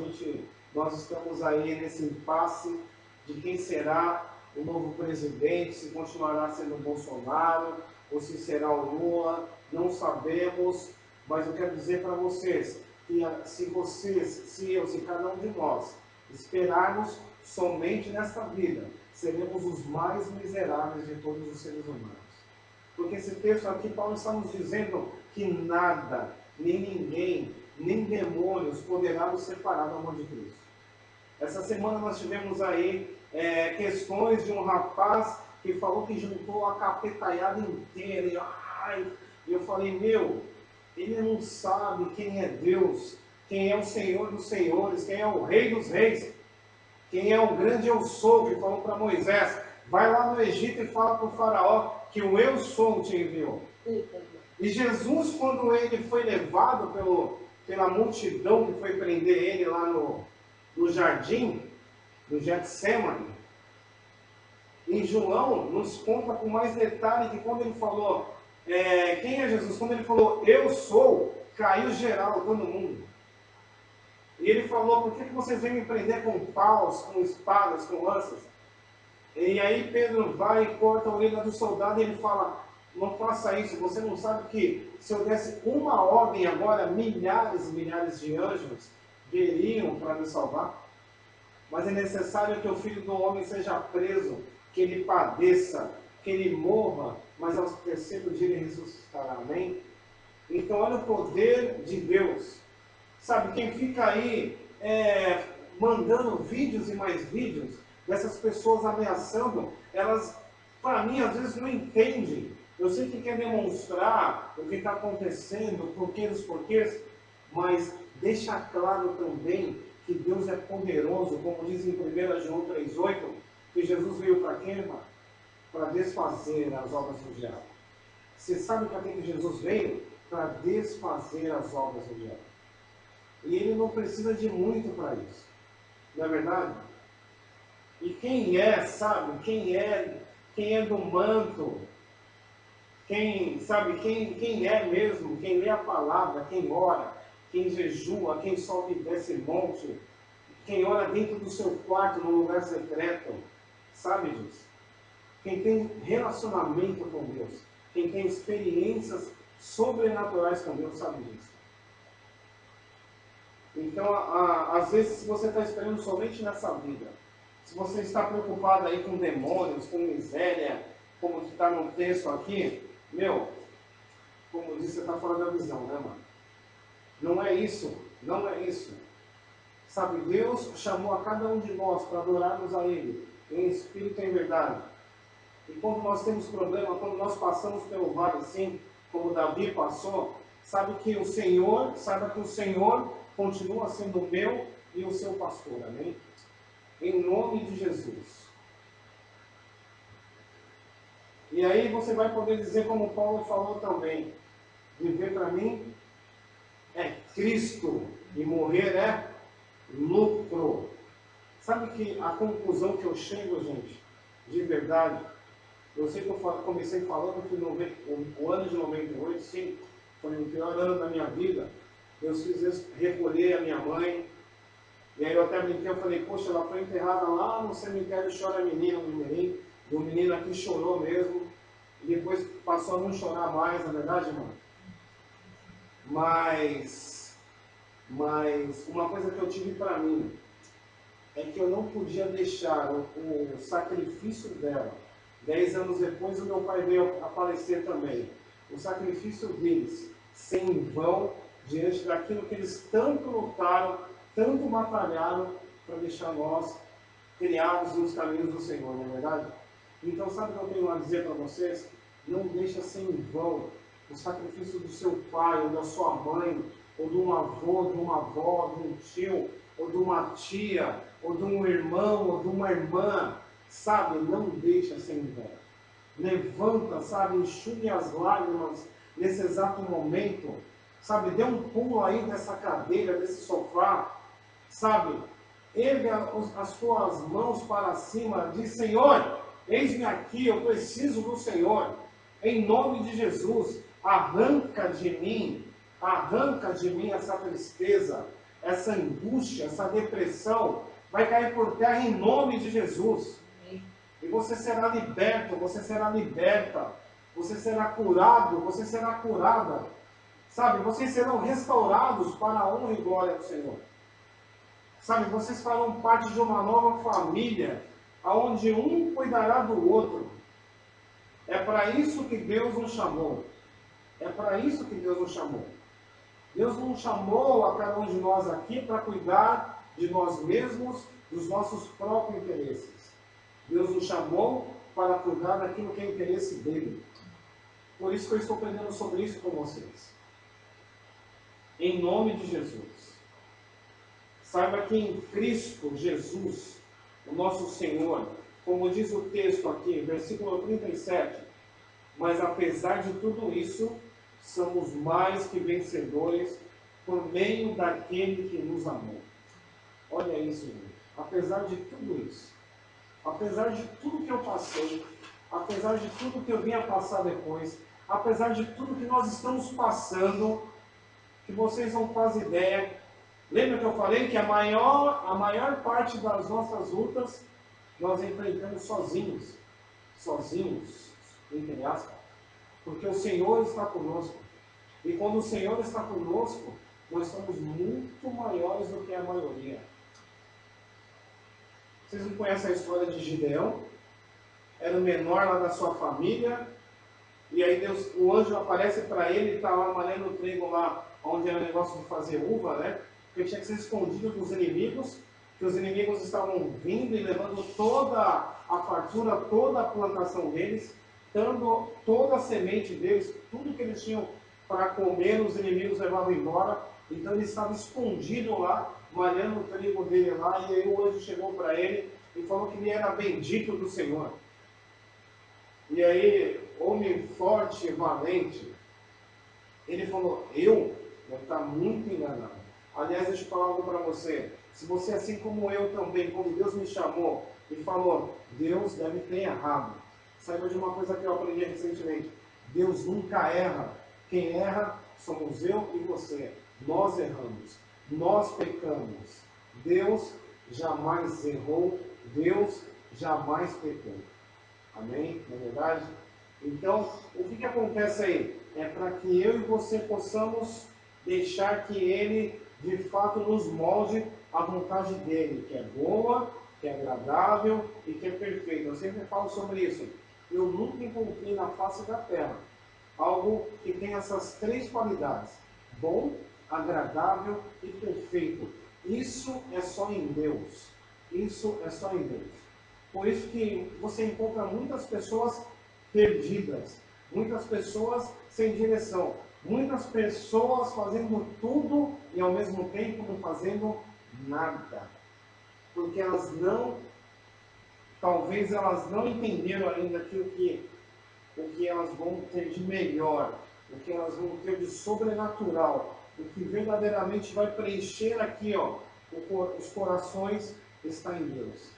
nós estamos aí nesse impasse de quem será o novo presidente, se continuará sendo o Bolsonaro, ou se será o Lula, não sabemos, mas eu quero dizer para vocês, que se vocês, se eu, se cada um de nós, esperarmos somente nesta vida, seremos os mais miseráveis de todos os seres humanos. Porque esse texto aqui, Paulo está nos dizendo que nada, nem ninguém, nem demônios poderá nos separar do amor de Cristo. Essa semana nós tivemos aí questões de um rapaz que falou que juntou a capetaiada inteira. E eu falei, ele não sabe quem é Deus, quem é o Senhor dos senhores, quem é o Rei dos reis, quem é o grande eu sou, que falou para Moisés, vai lá no Egito e fala para o faraó que o eu sou te enviou. E Jesus, quando ele foi levado pela multidão que foi prender ele lá no jardim, no Getsemane, em João nos conta com mais detalhe que quando ele falou, quem é Jesus? Quando ele falou, eu sou, caiu geral, todo mundo. E ele falou, por que vocês vêm me prender com paus, com espadas, com lanças? E aí Pedro vai e corta a orelha do soldado e ele fala, não faça isso, você não sabe que se eu desse uma ordem agora, milhares e milhares de anjos viriam para me salvar? Mas é necessário que o Filho do Homem seja preso, que ele padeça, que ele morra, mas ao terceiro dia ele ressuscitará. Amém? Então olha o poder de Deus. Sabe, quem fica aí mandando vídeos e mais vídeos dessas pessoas ameaçando, elas, para mim, às vezes não entendem. Eu sei que quer demonstrar o que está acontecendo, os porquês, mas deixa claro também que Deus é poderoso, como diz em 1 João 3,8, que Jesus veio para quê, irmão? Para desfazer as obras do diabo. Você sabe para que Jesus veio? Para desfazer as obras do diabo. E ele não precisa de muito para isso. Não é verdade? E quem sabe? Quem é do manto? Quem é mesmo? Quem lê a palavra, quem ora, quem jejua, quem sobe e desce monte, quem ora dentro do seu quarto, no lugar secreto, sabe disso? Quem tem relacionamento com Deus, quem tem experiências sobrenaturais com Deus, sabe disso. Então, às vezes, se você está esperando somente nessa vida, se você está preocupado aí com demônios, com miséria, como está no texto aqui, como disse, você está fora da visão, né, mano? Não é isso, não é isso. Sabe, Deus chamou a cada um de nós para adorarmos a Ele, em espírito e em verdade. E quando nós temos problema, quando nós passamos pelo vale assim, como Davi passou, saiba que o Senhor continua sendo o meu e o seu pastor, amém? Em nome de Jesus. E aí você vai poder dizer, como Paulo falou também, viver para mim é Cristo e morrer é lucro. Sabe que a conclusão que eu chego, gente, de verdade, eu sei que eu comecei falando que o ano de 98, sim, foi o pior ano da minha vida. Eu quis recolher a minha mãe, e aí eu até brinquei, eu falei, poxa, ela foi enterrada lá no cemitério Chora Menina, no Mirim, e o menino aqui chorou mesmo, e depois passou a não chorar mais, na verdade, irmão? Mas Mas uma coisa que eu tive para mim é que eu não podia deixar o sacrifício dela. 10 anos depois, o meu pai veio a falecer também. O sacrifício deles ser em vão diante daquilo que eles tanto lutaram, tanto batalharam para deixar nós criados nos caminhos do Senhor, não é verdade? Então, sabe o que eu tenho a dizer para vocês? Não deixa ser em vão o sacrifício do seu pai, ou da sua mãe, ou de um avô, de uma avó, de um tio, ou de uma tia, ou de um irmão, ou de uma irmã. Sabe, não deixa ser em vão. Levanta, sabe, enxugue as lágrimas nesse exato momento. Sabe, dê um pulo aí dessa cadeira, desse sofá. Sabe, erga as suas mãos para cima, diz: Senhor, eis-me aqui, eu preciso do Senhor. Em nome de Jesus, arranca de mim essa tristeza, essa angústia, essa depressão. Vai cair por terra em nome de Jesus. E você será liberto, você será liberta, você será curado, você será curada. Sabe, vocês serão restaurados para a honra e glória do Senhor. Sabe, vocês farão parte de uma nova família, onde um cuidará do outro. É para isso que Deus nos chamou. É para isso que Deus nos chamou. Deus não chamou a cada um de nós aqui para cuidar de nós mesmos, dos nossos próprios interesses. Deus nos chamou para cuidar daquilo que é interesse dele. Por isso que eu estou aprendendo sobre isso com vocês. Em nome de Jesus. Saiba que em Cristo Jesus, o nosso Senhor, como diz o texto aqui, versículo 37, mas apesar de tudo isso, somos mais que vencedores por meio daquele que nos amou. Olha isso, gente. Apesar de tudo isso, apesar de tudo que eu passei, apesar de tudo que eu vim a passar depois, apesar de tudo que nós estamos passando, que vocês não fazem ideia. Lembra que eu falei que a maior parte das nossas lutas nós enfrentamos sozinhos, entre aspas, porque o Senhor está conosco. E quando o Senhor está conosco, nós somos muito maiores do que a maioria. Vocês não conhecem a história de Gideão? Era o menor lá da sua família, e aí o anjo aparece para ele e está lá malhando o trigo lá, onde era o negócio de fazer uva, né? Porque tinha que ser escondido dos inimigos, que os inimigos estavam vindo e levando toda a fartura, toda a plantação deles, dando toda a semente deles, tudo que eles tinham para comer, os inimigos levavam embora. Então ele estava escondido lá, malhando o trigo dele lá, e aí o anjo chegou para ele e falou que ele era bendito do Senhor. E aí, homem forte e valente, ele falou: eu? Deve estar muito enganado. Aliás, deixa eu falar algo para você. Se você, assim como eu também, quando Deus me chamou e falou, Deus deve ter errado. Saiba de uma coisa que eu aprendi recentemente. Deus nunca erra. Quem erra somos eu e você. Nós erramos. Nós pecamos. Deus jamais errou. Deus jamais pecou. Amém? Não é verdade? Então, o que acontece aí? É para que eu e você possamos deixar que Ele, de fato, nos molde a vontade dEle, que é boa, que é agradável e que é perfeita. Eu sempre falo sobre isso. Eu nunca encontrei na face da terra algo que tem essas três qualidades: bom, agradável e perfeito. Isso é só em Deus. Isso é só em Deus. Por isso que você encontra muitas pessoas perdidas, muitas pessoas sem direção, muitas pessoas fazendo tudo e ao mesmo tempo não fazendo nada. Porque talvez elas não entenderam ainda o que elas vão ter de melhor, o que elas vão ter de sobrenatural, o que verdadeiramente vai preencher aqui, os corações, está em Deus.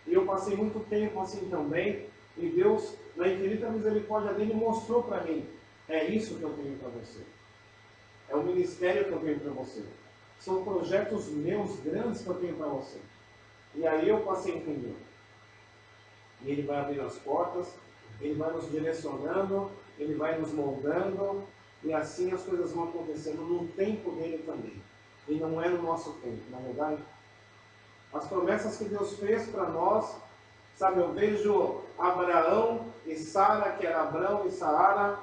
E eu passei muito tempo assim também, e Deus, na infinita misericórdia dele, mostrou para mim: é isso que eu tenho para você. É o ministério que eu tenho para você. São projetos meus grandes que eu tenho para você. E aí eu passei a entender. E Ele vai abrir as portas, Ele vai nos direcionando, Ele vai nos moldando, E assim as coisas vão acontecendo no tempo dele também. E não é no nosso tempo, na verdade. As promessas que Deus fez para nós, sabe, eu vejo Abraão e Sara, que era Abrão e Sara,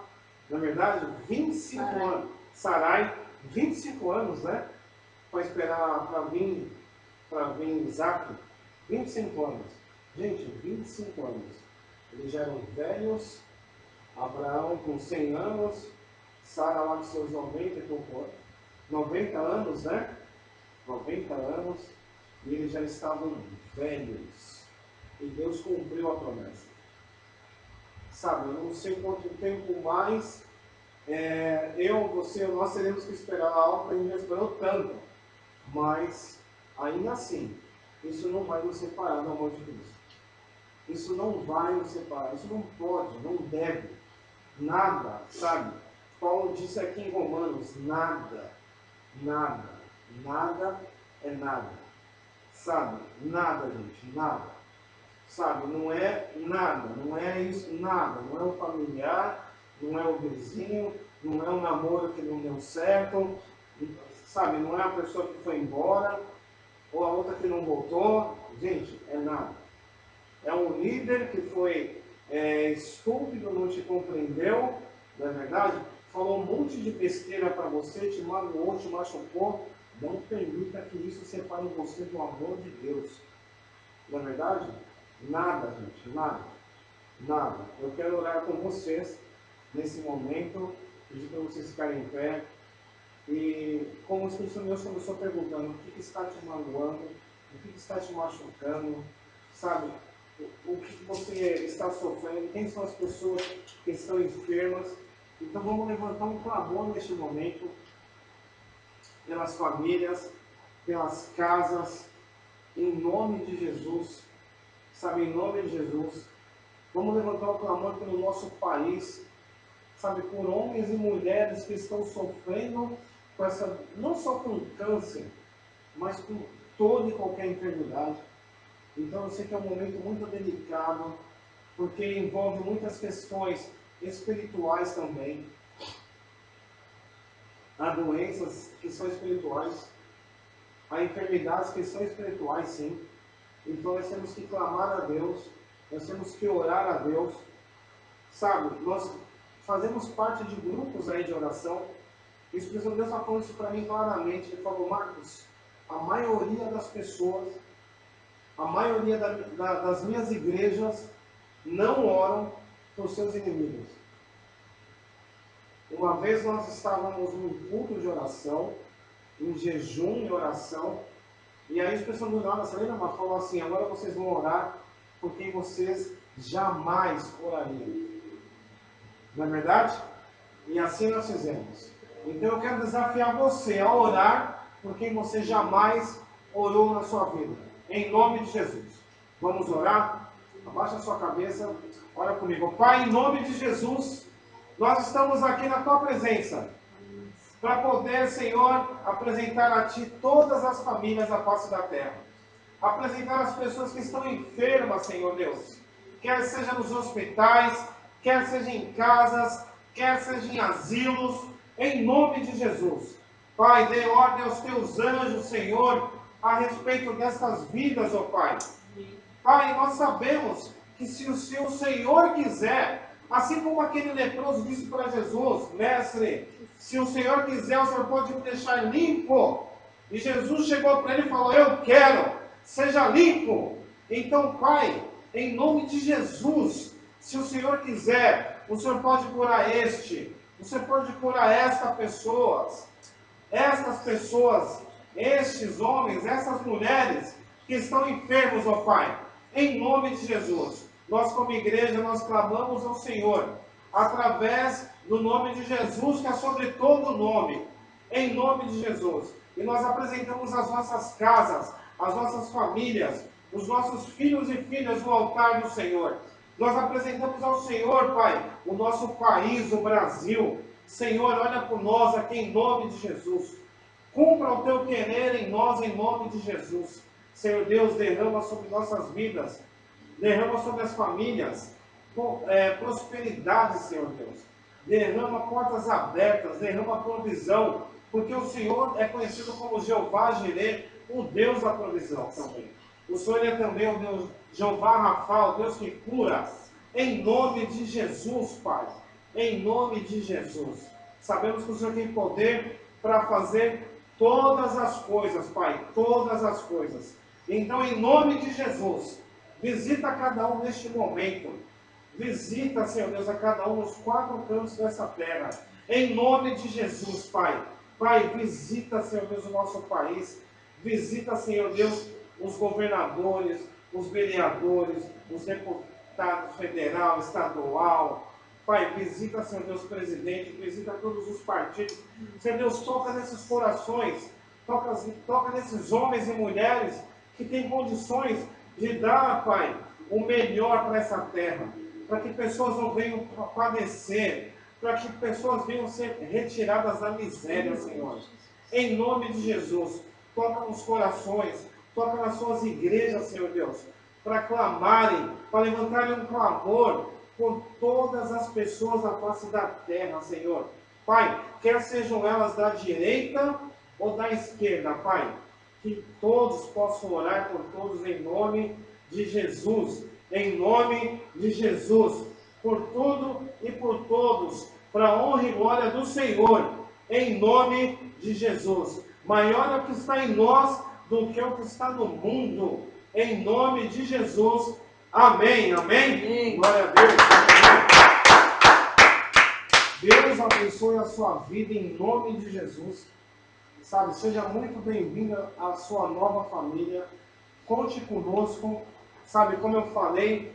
na verdade, 25 anos. Sarai, 25 anos, né? Para esperar para vir Isaac. 25 anos. Gente, 25 anos. Eles já eram velhos. Abraão com 100 anos. Sara lá com seus 90 e pouco anos. 90 anos, né? 90 anos. E eles já estavam velhos. E Deus cumpriu a promessa. Sabe, eu não sei quanto tempo mais você, nós teremos que esperar algo que a gente já esperou tanto. Mas, ainda assim, isso não vai nos separar do amor de Cristo. Isso não vai nos separar. Isso não pode, não deve. Nada, sabe? Paulo disse aqui em Romanos, nada é nada. Sabe? Nada, gente, nada. Sabe? Não é nada, não é isso, nada. Não é o familiar, não é o vizinho, não é um namoro que não deu certo, sabe? Não é a pessoa que foi embora, ou a outra que não voltou. Gente, é nada. É um líder que foi estúpido, não te compreendeu, não é verdade? Falou um monte de besteira para você, te magoou, te machucou. Não permita que isso separe você do amor de Deus. Não é verdade? Nada, gente, nada. Nada. Eu quero orar com vocês nesse momento, pedir para vocês ficarem em pé. E como o Espírito Deus começou perguntando, o que está te magoando, o que está te machucando, sabe? O que você está sofrendo, quem são as pessoas que estão enfermas. Então vamos levantar um clamor neste momento, pelas famílias, pelas casas, em nome de Jesus, sabe, em nome de Jesus. Vamos levantar um clamor pelo nosso país, sabe, por homens e mulheres que estão sofrendo com essa, não só com câncer, mas com toda e qualquer enfermidade. Então eu sei que é um momento muito delicado, porque envolve muitas questões espirituais também. Há doenças que são espirituais, há enfermidades que são espirituais, sim. Então nós temos que clamar a Deus, nós temos que orar a Deus. Sabe, nós fazemos parte de grupos aí de oração. E o Espírito de Deus está falando isso para mim claramente. Ele falou, Marcos, a maioria das pessoas, a maioria das minhas igrejas não oram por seus inimigos. Uma vez nós estávamos num culto de oração, em jejum e oração, e aí as pessoas do nada, mas falou assim, agora vocês vão orar por quem vocês jamais orariam. Não é verdade? E assim nós fizemos. Então eu quero desafiar você a orar por quem você jamais orou na sua vida. Em nome de Jesus. Vamos orar? Abaixa a sua cabeça, ora comigo. Pai, em nome de Jesus, nós estamos aqui na Tua presença, para poder, Senhor, apresentar a Ti todas as famílias da face da terra. Apresentar as pessoas que estão enfermas, Senhor Deus. Quer seja nos hospitais, quer seja em casas, quer seja em asilos, em nome de Jesus. Pai, dê ordem aos Teus anjos, Senhor, a respeito dessas vidas, ó Pai. Pai, nós sabemos que se o Senhor quiser, assim como aquele leproso disse para Jesus, Mestre, se o Senhor quiser, o Senhor pode me deixar limpo. E Jesus chegou para ele e falou, eu quero, seja limpo. Então, Pai, em nome de Jesus, se o Senhor quiser, o Senhor pode curar o Senhor pode curar estas pessoas, estes homens, essas mulheres que estão enfermos, ó Pai. Em nome de Jesus, nós como igreja, nós clamamos ao Senhor, através do nome de Jesus, que é sobre todo nome, em nome de Jesus. E nós apresentamos as nossas casas, as nossas famílias, os nossos filhos e filhas no altar do Senhor. Nós apresentamos ao Senhor, Pai, o nosso país, o Brasil. Senhor, olha por nós aqui em nome de Jesus. Cumpra o Teu querer em nós, em nome de Jesus. Senhor Deus, derrama sobre nossas vidas, derrama sobre as famílias, prosperidade, Senhor Deus. derrama portas abertas, derrama provisão, porque o Senhor é conhecido como Jeová Jireh, o Deus da provisão também. O Senhor é também o Deus Jeová Rafa, o Deus que cura. Em nome de Jesus, Pai. Em nome de Jesus. Sabemos que o Senhor tem poder para fazer todas as coisas, Pai. Todas as coisas. Então, em nome de Jesus, visita cada um neste momento. Visita, Senhor Deus, a cada um nos 4 cantos dessa terra. Em nome de Jesus, Pai. Pai, visita, Senhor Deus, o nosso país. Visita, Senhor Deus, os governadores, os vereadores, os deputados federal, estadual. Pai, visita, Senhor Deus, presidente, visita todos os partidos. Senhor Deus, toca nesses corações, toca nesses homens e mulheres que têm condições de dar, Pai, o melhor para essa terra, para que pessoas não venham padecer, para que pessoas venham ser retiradas da miséria, Senhor. Em nome de Jesus, toca nos corações, toca nas suas igrejas, Senhor Deus, para clamarem, para levantarem um clamor por todas as pessoas da face da terra, Senhor. Pai, quer sejam elas da direita ou da esquerda, Pai, que todos possam orar por todos em nome de Jesus. Em nome de Jesus, por tudo e por todos, para a honra e glória do Senhor, em nome de Jesus. Maior é o que está em nós do que o que está no mundo, em nome de Jesus. Amém, amém? Amém. Glória a Deus. Amém. Deus abençoe a sua vida em nome de Jesus. Sabe, seja muito bem-vinda à sua nova família. Conte conosco. Sabe, como eu falei,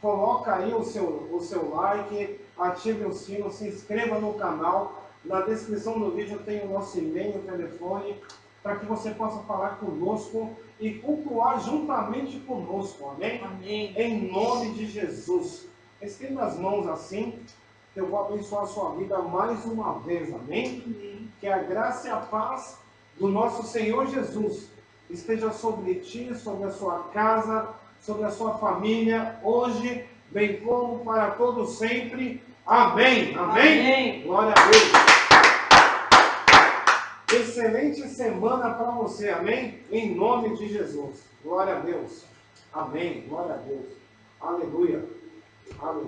coloca aí o seu like, ative o sino, se inscreva no canal. Na descrição do vídeo tem o nosso e-mail, o telefone, para que você possa falar conosco e cultuar juntamente conosco, amém? Amém. Em nome de Jesus. Estenda as mãos assim, que eu vou abençoar a sua vida mais uma vez, amém? Amém. Que a graça e a paz do nosso Senhor Jesus esteja sobre ti, sobre a sua casa, sobre a sua família, hoje, bem como para todos sempre. Amém. Amém. Amém. Glória a Deus. Excelente semana para você, amém? Em nome de Jesus. Glória a Deus. Amém. Glória a Deus. Aleluia. Aleluia.